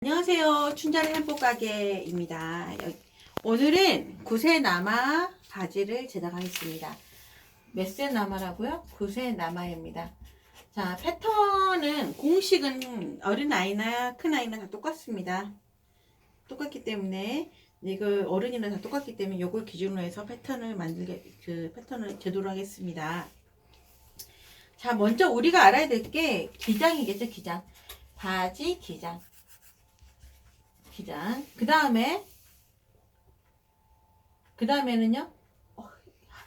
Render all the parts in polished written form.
안녕하세요. 춘자의 행복가게입니다. 오늘은 구세나마 바지를 제작하겠습니다. 몇 세 나마라고요? 구세나마입니다. 자, 패턴은 공식은 어린아이나 큰아이나 다 똑같습니다. 똑같기 때문에 이거 어른이나 다 똑같기 때문에 이걸 기준으로 해서 패턴을 패턴을 제도로 하겠습니다. 자, 먼저 우리가 알아야 될 게 기장이겠죠. 기장. 바지 기장. 그 다음에는요,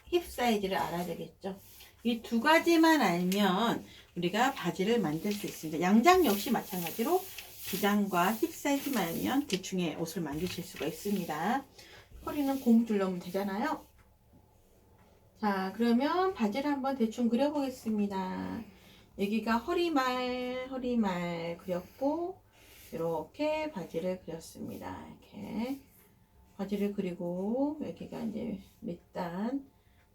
힙 사이즈를 알아야 되겠죠. 이 두 가지만 알면 우리가 바지를 만들 수 있습니다. 양장 역시 마찬가지로 기장과 힙 사이즈만 알면 대충의 옷을 만드실 수가 있습니다. 허리는 고무줄 넣으면 되잖아요. 자, 그러면 바지를 한번 대충 그려보겠습니다. 여기가 허리말 그렸고, 이렇게 바지를 그렸습니다. 이렇게 바지를 그리고 여기가 이제 밑단,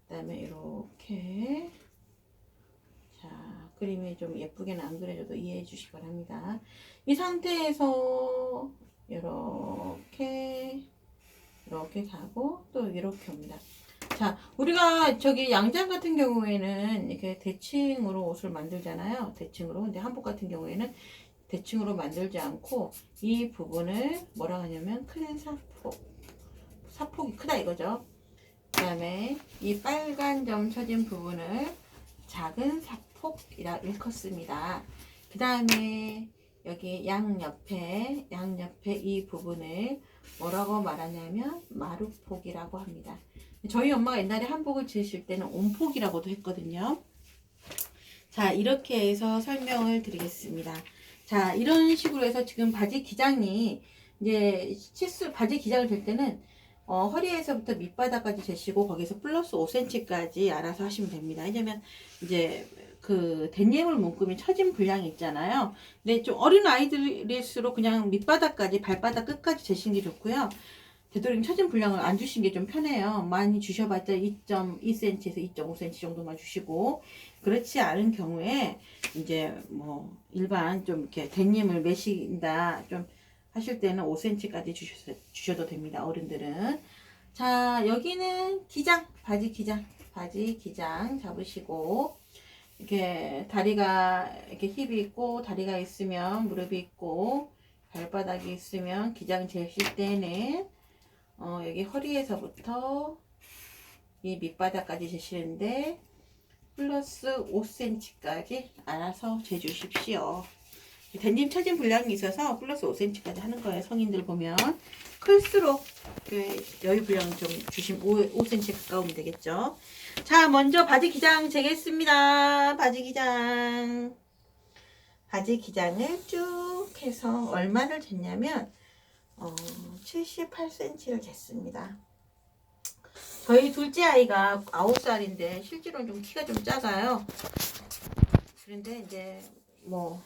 그다음에 이렇게. 자, 그림이 좀 예쁘게는 안 그려져도 이해해 주시기 바랍니다. 이 상태에서 이렇게 가고 또 이렇게 옵니다. 자, 우리가 저기 양장 같은 경우에는 이렇게 대칭으로 옷을 만들잖아요. 대칭으로. 근데 한복 같은 경우에는 대칭으로 만들지 않고 이 부분을 뭐라 하냐면 큰 사폭이 크다 이거죠. 그 다음에 이 빨간 점 쳐진 부분을 작은 사폭이라 일컫습니다. 그 다음에 여기 양옆에 이 부분을 뭐라고 말하냐면 마루폭이라고 합니다. 저희 엄마가 옛날에 한복을 지으실 때는 온폭이라고도 했거든요. 자, 이렇게 해서 설명을 드리겠습니다. 자, 이런 식으로 해서 지금 바지 기장이 이제 바지 기장을 될 때는 허리에서부터 밑바닥까지 재시고 거기서 플러스 5cm까지 알아서 하시면 됩니다. 왜냐면 이제 그 댄예물 묶음이 처진 분량이 있잖아요. 근데 좀 어린 아이들일수록 그냥 밑바닥까지 발바닥 끝까지 재시는 게 좋고요. 되도록 처진 분량을 안 주시는 게 좀 편해요. 많이 주셔봤자 2.2cm에서 2.5cm 정도만 주시고, 그렇지 않은 경우에 이제 뭐 일반 좀 이렇게 댄님을 매신다 좀 하실 때는 5cm까지 주셔도 됩니다. 어른들은. 자, 여기는 바지 기장 잡으시고, 이렇게 다리가 이렇게 힙이 있고 다리가 있으면 무릎이 있고 발바닥이 있으면 기장 재실 때는 여기 허리에서부터 이 밑바닥까지 재시는데 플러스 5cm까지 알아서 재주십시오. 댄님 처진 분량이 있어서 플러스 5cm까지 하는 거예요. 성인들 보면 클수록 여유 분량 좀 주시면 5cm 가까우면 되겠죠. 자, 먼저 바지 기장 재겠습니다. 바지 기장을 쭉 해서 얼마를 쟀냐면 78cm를 쟀습니다. 저희 둘째 아이가 9살인데 실제로는 좀 키가 좀 작아요. 그런데 이제 뭐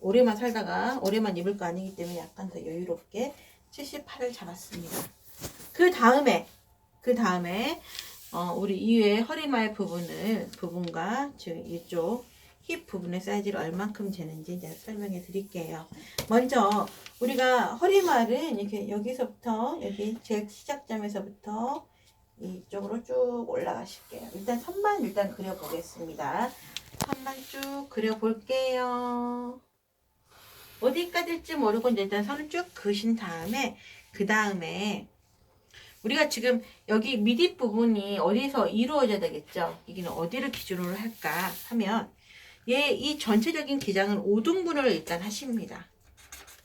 오래만 살다가 오래만 입을 거 아니기 때문에 약간 더 여유롭게 78을 잡았습니다. 그 다음에 우리 이외에 허리말 부분과 지금 이쪽 힙 부분의 사이즈를 얼만큼 재는지 이제 설명해 드릴게요. 먼저 우리가 허리말은 이렇게 여기서부터 여기 제일 시작점에서부터 이쪽으로 쭉 올라가실게요. 일단 선만 그려 보겠습니다. 선만 쭉 그려 볼게요. 어디까지일지 모르고 일단 선을 쭉 그으신 다음에 그 다음에 우리가 지금 여기 미디 부분이 어디서 이루어져야 되겠죠? 여기는 어디를 기준으로 할까 하면 이 전체적인 기장은 5등분을 일단 하십니다.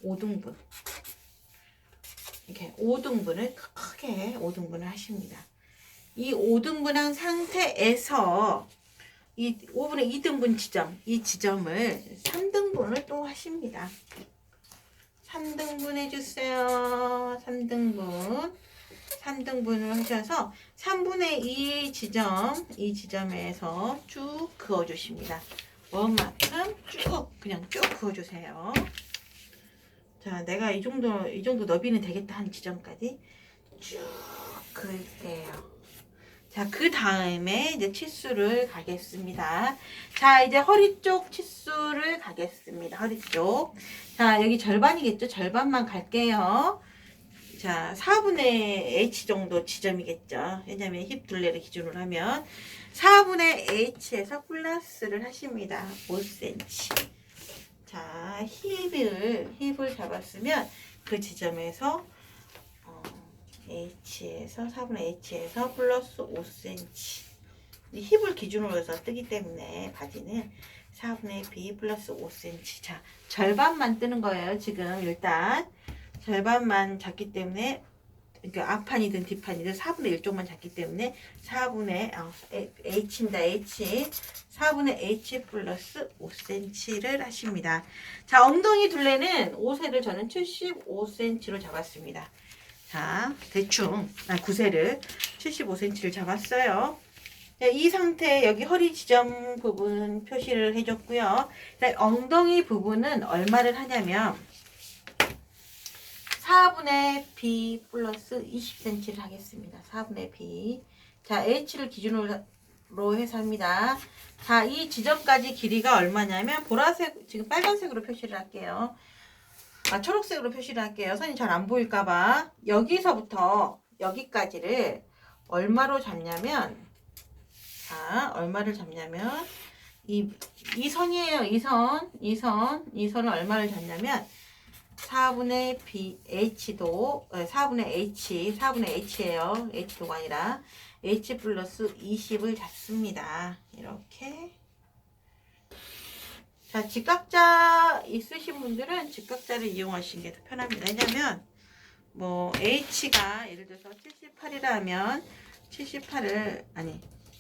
5등분. 이렇게 5등분을 크게 5등분을 하십니다. 이 5등분한 상태에서 이 5분의 2등분 이 지점을 3등분을 또 하십니다. 3등분 해주세요. 3등분을 하셔서 3분의 2 이 지점에서 쭉 그어주십니다. 원만큼 그냥 쭉 그어주세요. 자, 내가 이 정도 너비는 되겠다 하는 지점까지 쭉 그을게요. 자, 그 다음에 이제 치수를 가겠습니다. 자, 이제 허리 쪽 치수를 가겠습니다. 허리 쪽. 자, 여기 절반이겠죠? 절반만 갈게요. 자, 4분의 H 정도 지점이겠죠. 왜냐면 힙 둘레를 기준으로 하면 4분의 H에서 플러스를 하십니다. 5cm. 자, 힙을 잡았으면 그 지점에서 H에서 4분의 H에서 플러스 5cm. 힙을 기준으로 해서 뜨기 때문에 바지는 4분의 B 플러스 5cm. 자, 절반만 뜨는 거예요. 지금 일단 절반만 잡기 때문에, 그러니까 앞판이든 뒷판이든 4분의 1 쪽만 잡기 때문에 4분의 H입니다. H 4분의 H 플러스 5cm를 하십니다. 자, 엉덩이 둘레는 5세를 저는 75cm로 잡았습니다. 자, 대충 9세를 75cm를 잡았어요. 이 상태 여기 허리 지점 부분 표시를 해줬고요. 엉덩이 부분은 얼마를 하냐면 4분의 B 플러스 20cm를 하겠습니다. 4분의 B. 자, H를 기준으로 해서 합니다. 자, 이 지점까지 길이가 얼마냐면 보라색, 지금 빨간색으로 표시를 할게요. 초록색으로 표시를 할게요. 선이 잘 안 보일까봐. 여기서부터 여기까지를 얼마로 잡냐면, 자, 얼마를 잡냐면, 이 선이에요. 이 선을 얼마를 잡냐면, 4분의 B, H도, 4분의 H예요. H도가 아니라, H 플러스 20을 잡습니다. 이렇게. 자, 직각자 있으신 분들은 직각자를 이용하시는 게 더 편합니다. 왜냐면, H가 예를 들어서 78이라 하면, 78을,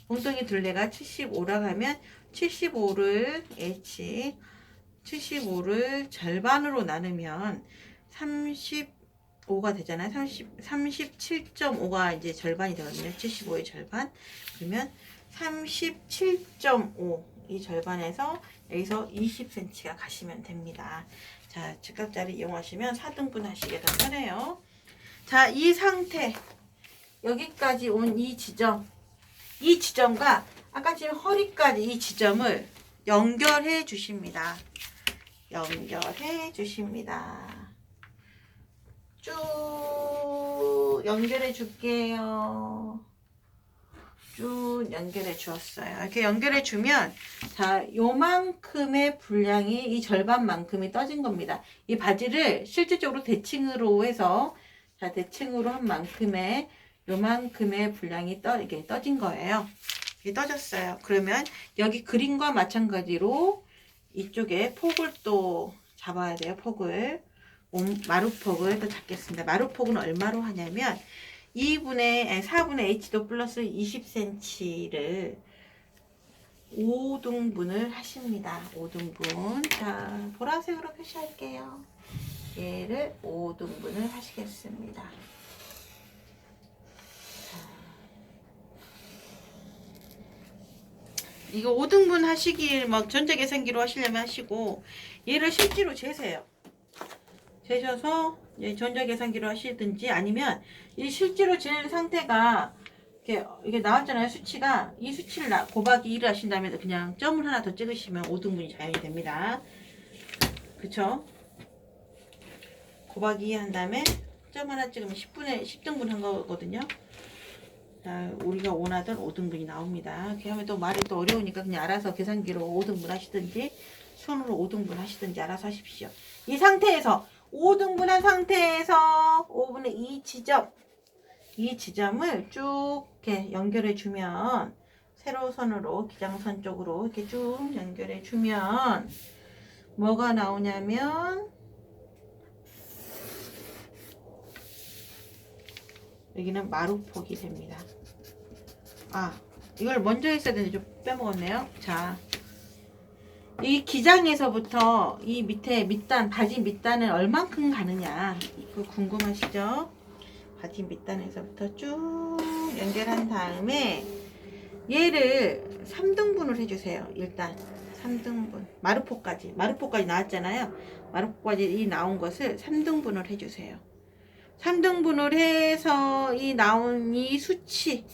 엉덩이 둘레가 75라고 하면, 75를 절반으로 나누면 35가 되잖아요. 37.5가 이제 절반이 되거든요. 75의 절반. 그러면 37.5 이 절반에서 여기서 20cm가 가시면 됩니다. 자, 직각자를 이용하시면 4등분 하시기 더 편해요. 자, 이 상태 여기까지 온 이 지점과 아까 지금 허리까지 이 지점을 연결해 주십니다. 쭉 연결해 줄게요. 쭉 연결해 주었어요. 이렇게 연결해 주면, 자, 요만큼의 분량이 이 절반만큼이 떠진 겁니다. 이 바지를 실질적으로 대칭으로 해서, 자, 대칭으로 한 만큼의 요만큼의 분량이 이게 떠진 거예요. 이게 떠졌어요. 그러면 여기 그림과 마찬가지로 이쪽에 폭을 또 잡아야 돼요. 마루폭을 또 잡겠습니다. 마루폭은 얼마로 하냐면 4분의 H도 플러스 20cm를 5등분을 하십니다. 5등분. 자, 보라색으로 표시할게요. 얘를 5등분을 하시겠습니다. 이거 5등분 하시길 전자 계산기로 하시려면 하시고, 얘를 실제로 재세요. 재셔서 전자 계산기로 하시든지, 아니면 이 실제로 잴 상태가 이게 나왔잖아요. 수치가. 이 수치를 곱하기 1을 하신 다음에 그냥 점을 하나 더 찍으시면 5등분이 자연이 됩니다. 그쵸? 곱하기 2 한 다음에 점 하나 찍으면 10등분 한 거거든요. 자, 우리가 원하던 5등분이 나옵니다. 이렇게 하면 또 말이 또 어려우니까 그냥 알아서 계산기로 5등분 하시든지 손으로 5등분 하시든지 알아서 하십시오. 이 상태에서 5등분한 상태에서 5분의 2 지점을 쭉 이렇게 연결해 주면, 세로선으로 기장선 쪽으로 이렇게 쭉 연결해 주면 뭐가 나오냐면, 여기는 마루폭이 됩니다. 이걸 먼저 했어야 되는데 좀 빼먹었네요. 자, 이 기장에서부터 이 밑에 밑단, 바지 밑단은 얼만큼 가느냐, 이거 궁금하시죠? 바지 밑단에서부터 쭉 연결한 다음에 얘를 3등분을 해주세요. 일단 3등분, 마루폭까지 나왔잖아요. 마루폭까지 나온 것을 3등분을 해주세요. 3등분을 해서 이 나온 이 수치,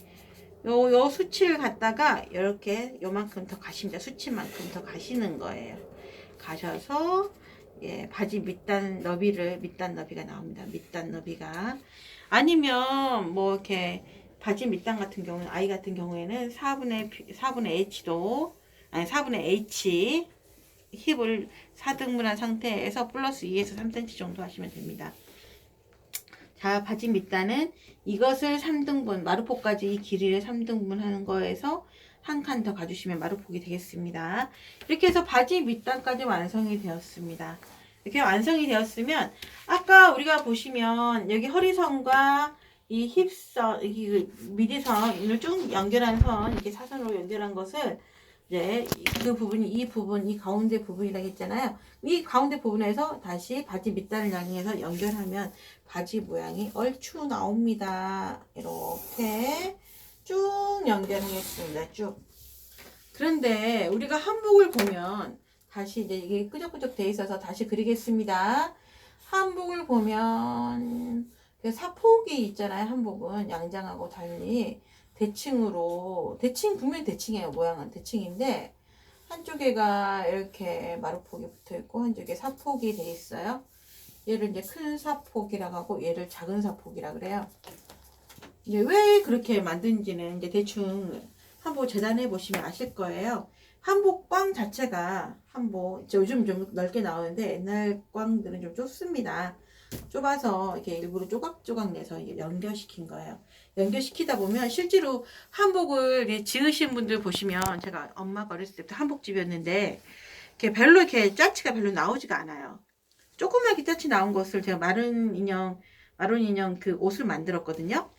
요 수치를 갖다가 이렇게 요만큼 더 가십니다. 수치만큼 더 가시는 거예요. 가셔서 예, 바지 밑단 너비가 나옵니다. 밑단 너비가. 아니면 뭐 이렇게 바지 밑단 같은 경우는 아이 같은 경우에는 4분의 H도 아니 4분의 H 힙을 4등분한 상태에서 플러스 2에서 3cm 정도 하시면 됩니다. 자, 바지 밑단은 이것을 3등분, 마루포까지 이 길이를 3등분 하는 거에서 한 칸 더 가주시면 마루폭이 되겠습니다. 이렇게 해서 바지 밑단까지 완성이 되었습니다. 이렇게 완성이 되었으면 아까 우리가 보시면 여기 허리선과 이 힙선, 이 미디선을 쭉 연결한 선, 이렇게 사선으로 연결한 것을 이제 그 부분이 이 가운데 부분이라고 했잖아요. 이 가운데 부분에서 다시 바지 밑단을 향해서 연결하면 바지 모양이 얼추 나옵니다. 이렇게 쭉 연결하겠습니다. 쭉. 그런데 우리가 한복을 보면 다시 이제 이게 끄적끄적 돼 있어서 다시 그리겠습니다. 한복을 보면 그 사폭이 있잖아요. 한복은 양장하고 달리 분명히 대칭이에요. 모양은 대칭인데 한쪽에가 이렇게 마루폭이 붙어 있고 한쪽에 사폭이 돼 있어요. 얘를 이제 큰 사폭이라고 하고 얘를 작은 사폭이라 그래요. 이제 왜 그렇게 만든지는 이제 대충 한복 재단해 보시면 아실 거예요. 한복 꽝 자체가 요즘 좀 넓게 나오는데 옛날 꽝들은 좀 좁습니다. 좁아서 이렇게 일부러 조각조각 내서 연결시킨 거예요. 연결시키다 보면 실제로 한복을 지으신 분들 보시면 제가 엄마가 어렸을 때부터 한복집이었는데 별로 이렇게 짜치가 별로 나오지가 않아요. 조그맣게 짜치 나온 것을 제가 마른 인형 그 옷을 만들었거든요.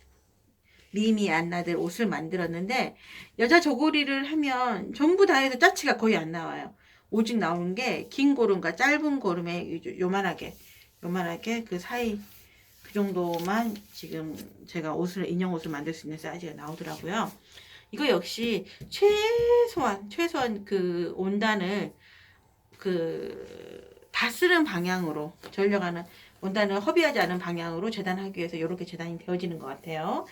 미미 안나들 옷을 만들었는데 여자 저고리를 하면 전부 다 해서 짜치가 거의 안 나와요. 오직 나오는 게 긴 고름과 짧은 고름에 요만하게 그 사이 그 정도만 지금 제가 인형 옷을 만들 수 있는 사이즈가 나오더라고요. 이거 역시 최소한 그 온단을 다 쓰는 방향으로 전력하는 온단을 허비하지 않은 방향으로 재단하기 위해서 이렇게 재단이 되어지는 것 같아요.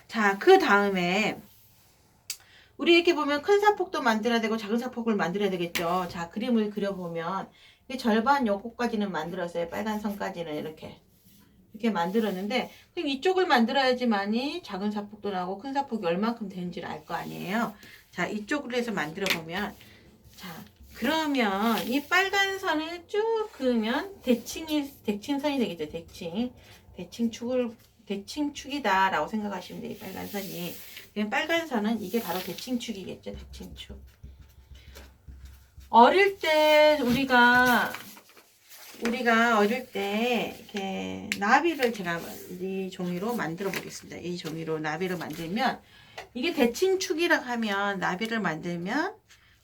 자, 그 다음에 우리 이렇게 보면 큰 사폭도 만들어야 되고 작은 사폭을 만들어야 되겠죠. 자, 그림을 그려보면 절반 요거까지는 만들었어요. 빨간 선까지는 이렇게 만들었는데 그럼 이쪽을 만들어야지만이 작은 사폭도 나오고 큰 사폭이 얼만큼 되는지를 알 거 아니에요. 자, 이쪽으로 해서 만들어 보면 자, 그러면 이 빨간 선을 쭉 그으면 대칭선이 되겠죠. 대칭축이다 라고 생각하시면 돼요. 이 빨간 선이. 빨간 선은 이게 바로 대칭축이겠죠. 대칭축. 어릴 때 우리가 어릴 때 이렇게 나비를 제가 이 종이로 만들어 보겠습니다. 이 종이로 나비를 만들면 이게 대칭축이라고 하면 나비를 만들면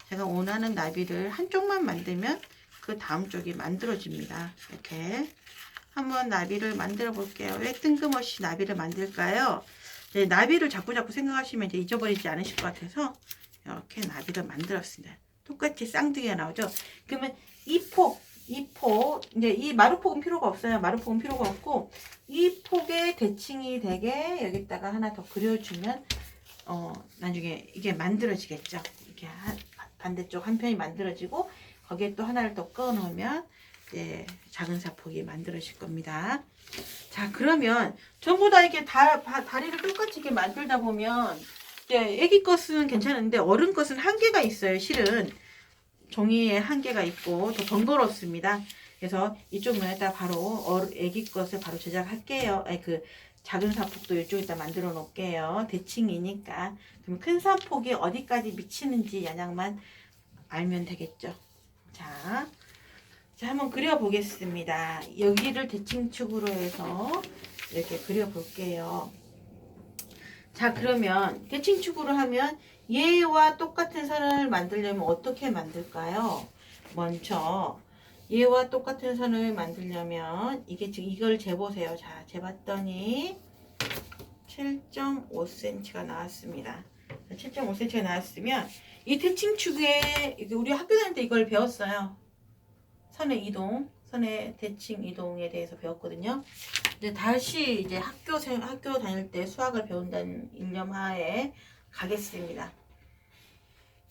제가 원하는 나비를 한쪽만 만들면 그 다음 쪽이 만들어집니다. 이렇게 한번 나비를 만들어 볼게요. 왜 뜬금없이 나비를 만들까요? 네, 나비를 자꾸 생각하시면 이제 잊어버리지 않으실 것 같아서 이렇게 나비를 만들었습니다. 똑같이 쌍둥이가 나오죠. 그러면 이 폭, 이제 이 마루폭은 필요가 없어요. 마루폭은 필요가 없고 이 폭의 대칭이 되게 여기다가 하나 더 그려주면 나중에 이게 만들어지겠죠. 이렇게 반대쪽 한 편이 만들어지고 거기에 또 하나를 더 꺼 놓으면 이제 작은 사폭이 만들어질 겁니다. 자, 그러면 전부 다 이렇게 다리를 똑같이 이렇게 만들다 보면 이제 애기 것은 괜찮은데 어른 것은 한계가 있어요. 실은 종이에 한계가 있고 더 번거롭습니다. 그래서 이쪽 면에다 바로 애기 것을 바로 제작할게요. 그 작은 사폭도 이쪽에다 만들어 놓을게요. 대칭이니까. 그럼 큰 사폭이 어디까지 미치는지 양양만 알면 되겠죠. 자, 한번 그려 보겠습니다. 여기를 대칭축으로 해서 이렇게 그려 볼게요. 자, 그러면 대칭축으로 하면 얘와 똑같은 선을 만들려면 어떻게 만들까요? 먼저 얘와 똑같은 선을 만들려면 이걸 재보세요. 자, 재봤더니 7.5cm가 나왔습니다. 7.5cm가 나왔으면 이 대칭축에 우리 학교 다닐 때 이걸 배웠어요. 선의 대칭 이동에 대해서 배웠거든요. 근데 다시 이제 학교 다닐 때 수학을 배운다는 일념 하에 가겠습니다.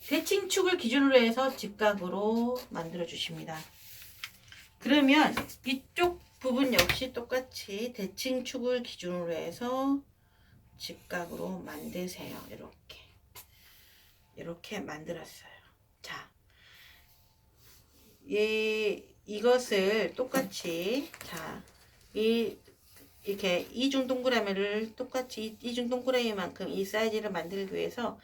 대칭축을 기준으로 해서 직각으로 만들어 주십니다. 그러면 이쪽 부분 역시 똑같이 대칭축을 기준으로 해서 직각으로 만드세요. 이렇게 만들었어요. 자, 이것을 똑같이, 자, 이렇게 이중 동그라미를 똑같이 이중 동그라미만큼 이 사이즈를 만들기 위해서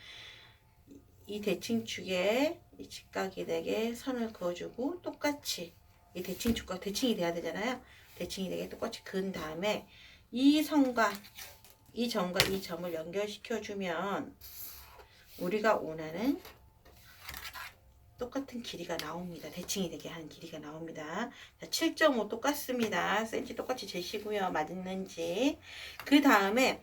이 대칭축에 이 직각이 되게 선을 그어주고, 똑같이 이 대칭축과 대칭이 돼야 되잖아요. 대칭이 되게 똑같이 그은 다음에 이 선과 이 점과 이 점을 연결시켜 주면 우리가 원하는 똑같은 길이가 나옵니다. 대칭이 되게 하는 길이가 나옵니다. 7.5 똑같습니다. 센치 똑같이 재시고요. 맞는지. 그 다음에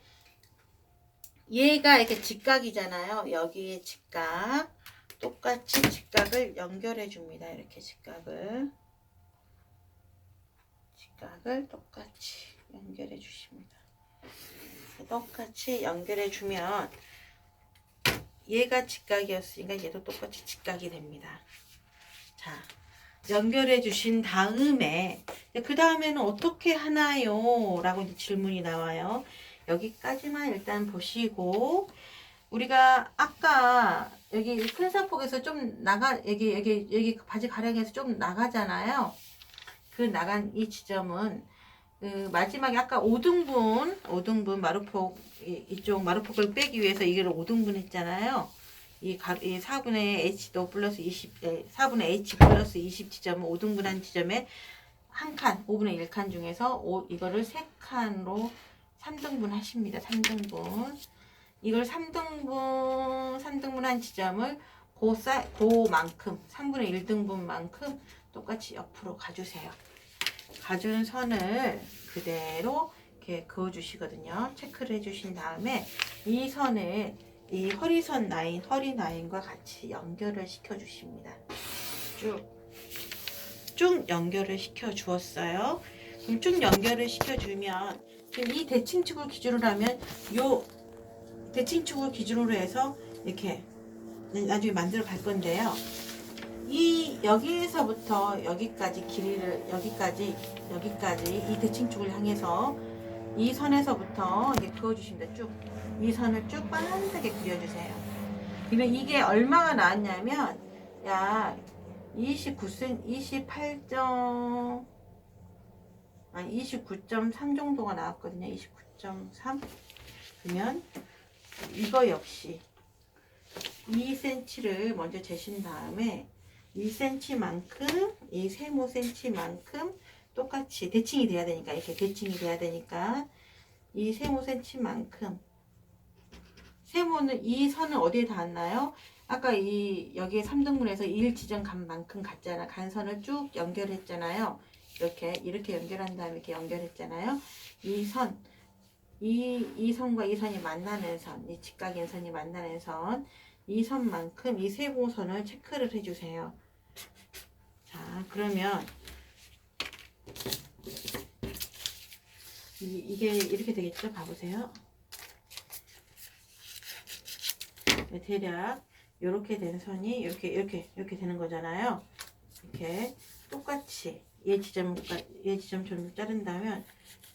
얘가 이렇게 직각이잖아요. 여기에 직각. 똑같이 직각을 연결해 줍니다. 이렇게 직각을 똑같이 연결해 주십니다. 똑같이 연결해 주면 얘가 직각이었으니까 얘도 똑같이 직각이 됩니다. 자, 연결해 주신 다음에 그 다음에는 어떻게 하나요? 라고 이제 질문이 나와요. 여기까지만 일단 보시고, 우리가 아까 여기 큰 사폭에서 좀 여기 바지 가랑에서 좀 나가잖아요. 그 나간 이 지점은 그 마지막에 아까 5등분 마루폭, 이쪽 마루폭을 빼기 위해서 이걸 5등분 했잖아요. 이 4분의 H도 플러스 20, 4분의 H 플러스 20 지점은 5등분한 지점에 한 칸, 5분의 1칸 중에서 이거를 3칸으로 3등분 하십니다. 3등분. 이걸 3등분 한 지점을 그만큼, 3분의 1등분만큼 똑같이 옆으로 가주세요. 가준 선을 그대로 이렇게 그어 주시거든요. 체크를 해 주신 다음에 이 선을 이 허리 라인과 같이 연결을 시켜 주십니다. 쭉 연결을 시켜 주었어요. 그럼 쭉 연결을 시켜 주면 지금 이 대칭축을 기준으로 하면 요 대칭축을 기준으로 해서 이렇게 나중에 만들어 갈 건데요. 여기에서부터 여기까지 길이를 여기까지 이 대칭축을 향해서 이 선에서부터 이렇게 그어주십니다. 쭉 이 선을 쭉 반듯하게 그려주세요. 그러면 이게 얼마가 나왔냐면 약 29.3 정도가 나왔거든요. 29.3. 그러면 이거 역시 2cm를 먼저 재신 다음에 2cm만큼 이 세모 cm만큼 똑같이 대칭이 돼야 되니까, 이렇게 대칭이 돼야 되니까 이 세모 cm만큼, 세모는 이 선은 어디에 닿았나요? 아까 여기에 3등분해서 1 지점 간 만큼 갔잖아. 간 선을 쭉 연결했잖아요. 이렇게 연결한 다음에 이렇게 연결했잖아요. 이 선과 이 선이 만나는 선, 이 직각인 선이 만나는 선, 이 선만큼 이 세모선을 체크를 해주세요. 자, 그러면 이게 이렇게 되겠죠? 봐보세요. 대략 이렇게 된 선이 이렇게 되는 거잖아요. 이렇게 똑같이 얘 지점처럼 자른다면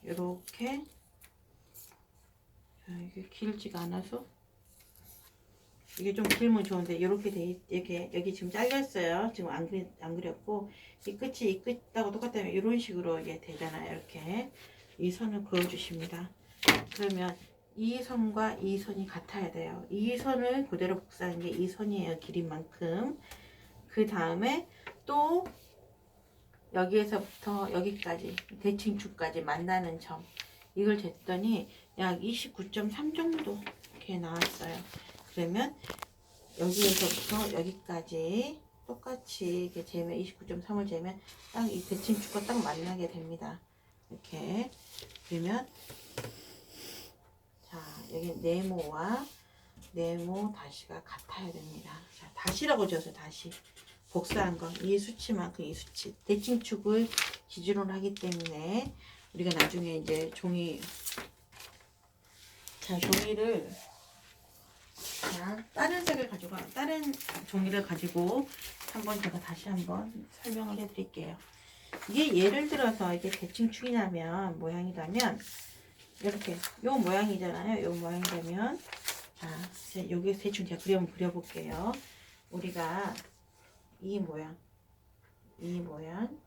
이렇게, 이게 길지가 않아서 이게 좀 길면 좋은데 이렇게 여기 지금 잘렸어요. 지금 안 그렸고 이 끝하고 똑같다면 이런 식으로 이게 되잖아요. 이렇게 이 선을 그어 주십니다. 그러면 이 선과 이 선이 같아야 돼요. 이 선을 그대로 복사한 게 이 선이에요. 길이만큼. 그 다음에 또 여기에서부터 여기까지 대칭축까지 만나는 점, 이걸 쟀더니 약 29.3 정도 이렇게 나왔어요. 그러면 여기에서부터 여기까지 똑같이 이렇게 재면 29.3을 재면 딱 이 대칭축과 딱 만나게 됩니다. 이렇게 그러면 자, 여기 네모와 네모 다시가 같아야 됩니다. 자, 다시라고 지었어요. 다시 복사한 건 이 수치만큼 이 수치, 대칭축을 기준으로 하기 때문에 우리가 나중에 이제 종이를 자, 다른 종이를 가지고 한번 제가 다시 한번 설명을 해드릴게요. 이게 예를 들어서 이게 대칭축이 나면 모양이라면 이렇게 요 모양이잖아요. 요 모양이라면 자, 여기서 대충 제가 그려볼게요. 우리가 이 모양, 이 모양이라면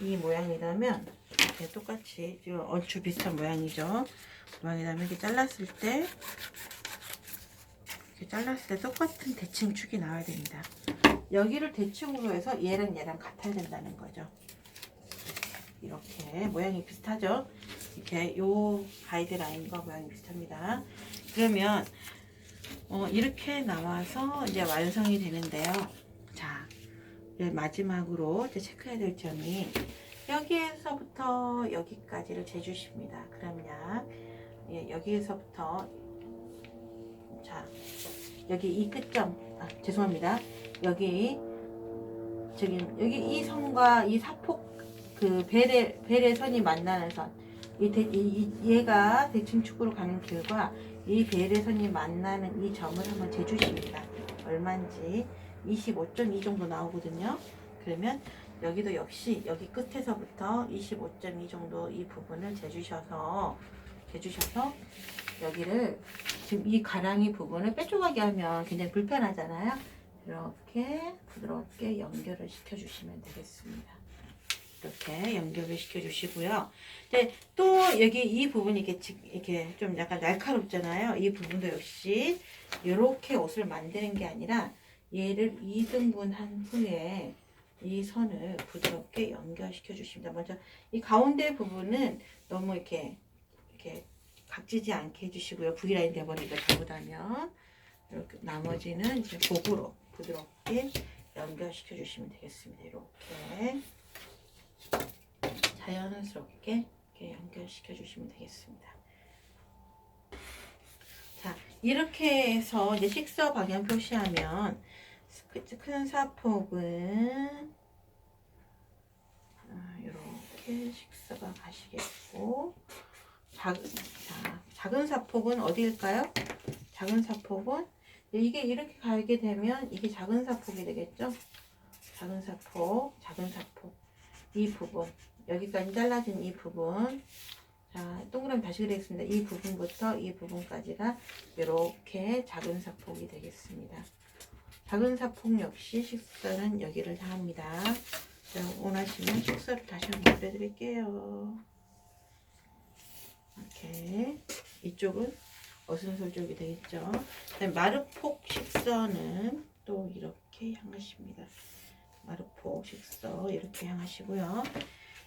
이 모양이라면 이렇게 똑같이 얼추 비슷한 모양이죠. 모양이라면 이렇게 잘랐을 때 똑같은 대칭축이 나와야 됩니다. 여기를 대칭으로 해서 얘랑 같아야 된다는 거죠. 이렇게 모양이 비슷하죠. 이렇게 요 가이드라인과 모양이 비슷합니다. 그러면 이렇게 나와서 이제 완성이 되는데요. 자, 마지막으로 이제 체크해야 될 점이 여기에서부터 여기까지를 재주십니다. 그러면 여기에서부터 자, 여기 이 끝점, 죄송합니다. 여기 이 선과 이 사폭 그 벨의 선이 만나는 선, 얘가 대칭축으로 가는 길과 이 벨의 선이 만나는 이 점을 한번 재주십니다. 얼마인지 25.2 정도 나오거든요. 그러면 여기도 역시 여기 끝에서부터 25.2 정도 이 부분을 재주셔서 여기를 지금 이 가랑이 부분을 빼쪽하게 하면 굉장히 불편하잖아요. 이렇게 부드럽게 연결을 시켜주시면 되겠습니다. 이렇게 연결을 시켜주시고요. 근데 또 여기 이 부분이 이렇게 좀 약간 날카롭잖아요. 이 부분도 역시 이렇게 옷을 만드는 게 아니라 얘를 2등분한 후에 이 선을 부드럽게 연결시켜 주십니다. 먼저 이 가운데 부분은 너무 이렇게 각지지 않게 해주시고요. V라인 돼버리니까 잘못하면 이렇게 나머지는 이제 곡으로 부드럽게 연결시켜 주시면 되겠습니다. 이렇게 자연스럽게 이렇게 연결시켜 주시면 되겠습니다. 자, 이렇게 해서 이제 식서 방향 표시하면 큰 사폭은 이렇게 식서가 가시겠고, 작은 사폭은 어디일까요? 작은 사폭은 이게 이렇게 가게 되면 이게 작은 사폭이 되겠죠? 작은 사폭 이 부분, 여기까지 잘라진 이 부분. 자, 동그라미 다시 그리겠습니다. 이 부분부터 이 부분까지가 이렇게 작은 사폭이 되겠습니다. 작은 사폭 역시 식서는 여기를 다 합니다. 자, 원하시면 식서를 다시 한번 그려드릴게요. 이렇게 이쪽은 어순솔 쪽이 되겠죠. 마르폭 식서는 또 이렇게 향하십니다. 마르폭 식서 이렇게 향하시고요.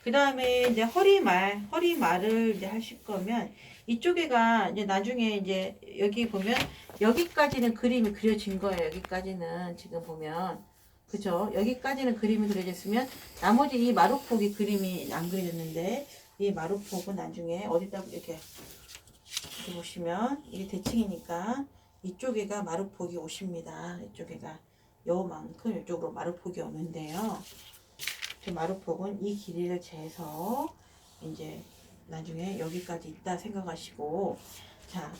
그 다음에 이제 허리말을 이제 하실 거면 이쪽에가 이제 나중에 이제 여기 보면 여기까지는 그림이 그려진 거예요. 여기까지는 지금 보면 그죠? 여기까지는 그림이 그려졌으면 나머지 이 마루폭이 그림이 안 그려졌는데 이 마루폭은 나중에 어디다 이렇게 보시면 이게 대칭이니까 이쪽에가 마루폭이 오십니다. 이쪽에가 요만큼 이쪽으로 마루폭이 오는데요. 마루폭은 이 길이를 재서 이제 나중에 여기까지 있다 생각하시고, 자,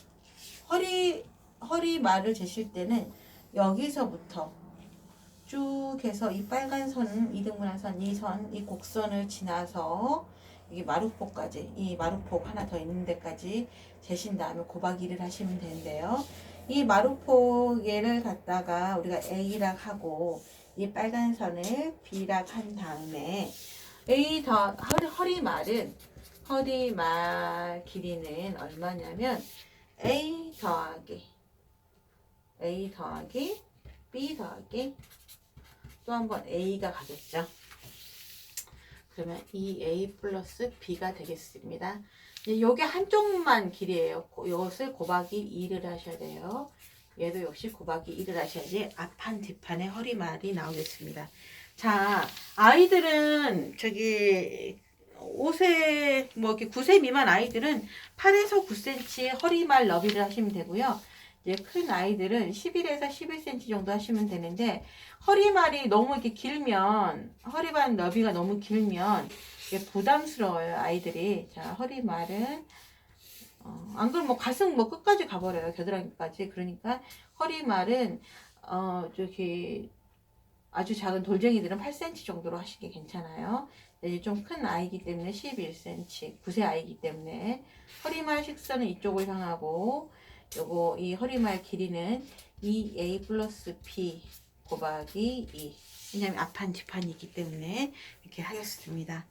허리말을 재실 때는 여기서부터 쭉 해서 이 빨간 선, 2등분한 선, 이 곡선을 지나서 여기 마루폭까지, 이 마루폭 하나 더 있는 데까지 재신 다음에 곱하기를 하시면 되는데요. 이 마루폭 얘를 갖다가 우리가 A락 하고 이 빨간 선을 B락 한 다음에 허리말 길이는 얼마냐면 A 더하기 B 더하기 또 한번 A가 가겠죠. 그러면 이 A 플러스 B가 되겠습니다. 요게 한쪽만 길이에요. 이것을 곱하기 2를 하셔야 돼요. 얘도 역시 곱하기 1을 하셔야지 앞판 뒷판에 허리말이 나오겠습니다. 자, 아이들은 저기 5세 뭐 이렇게 9세 미만 아이들은 8에서 9cm 허리말 너비를 하시면 되고요. 이제 큰 아이들은 11에서 11cm 정도 하시면 되는데 허리말이 너무 이렇게 길면 허리반 너비가 너무 길면 이게 부담스러워요, 아이들이. 자, 허리말은 안 그러면 뭐 가슴 뭐 끝까지 가버려요. 겨드랑이까지. 그러니까 허리말은 저기 아주 작은 돌쟁이들은 8cm 정도로 하시기 괜찮아요. 이제 좀 큰 아이기 때문에 11cm, 9세 아이기 때문에 허리말 식선은 이쪽을 향하고 요거 이 허리말 길이는 2A 플러스 B 곱하기 2. 왜냐면 앞판 뒷판이기 때문에 이렇게 하겠습니다.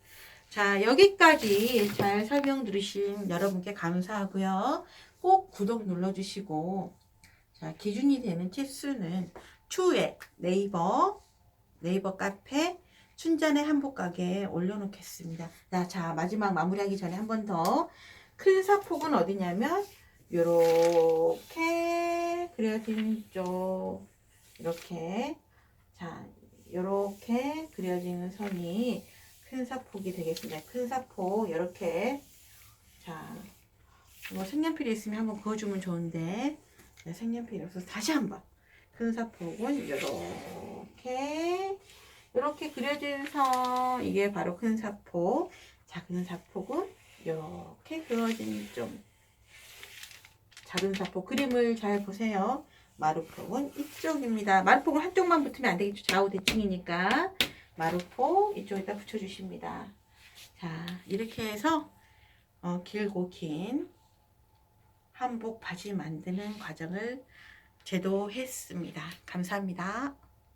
자, 여기까지 잘 설명 들으신 여러분께 감사하고요. 꼭 구독 눌러주시고, 자, 기준이 되는 팁수는 추후에 네이버 카페 춘잔의 한복가게에 올려놓겠습니다. 자, 마지막 마무리하기 전에 한 번 더. 큰 사폭은 어디냐면 요렇게 그려진 쪽, 이렇게, 자, 요렇게 그려지는 선이 큰 사폭이 되겠습니다. 큰 사폭 이렇게. 자, 뭐 색연필이 있으면 한번 그어주면 좋은데 색연필이 없어서 다시 한번. 큰 사폭은 이렇게 그려진 선, 이게 바로 큰 사폭. 작은 사폭은 이렇게 그어진 좀 작은 사폭. 그림을 잘 보세요. 마루폭은 이쪽입니다. 마루폭은 한쪽만 붙으면 안 되겠죠. 좌우 대칭이니까. 마루폭 이쪽에다 붙여주십니다. 자, 이렇게 해서 길고 긴 한복 바지 만드는 과정을 제도했습니다. 감사합니다.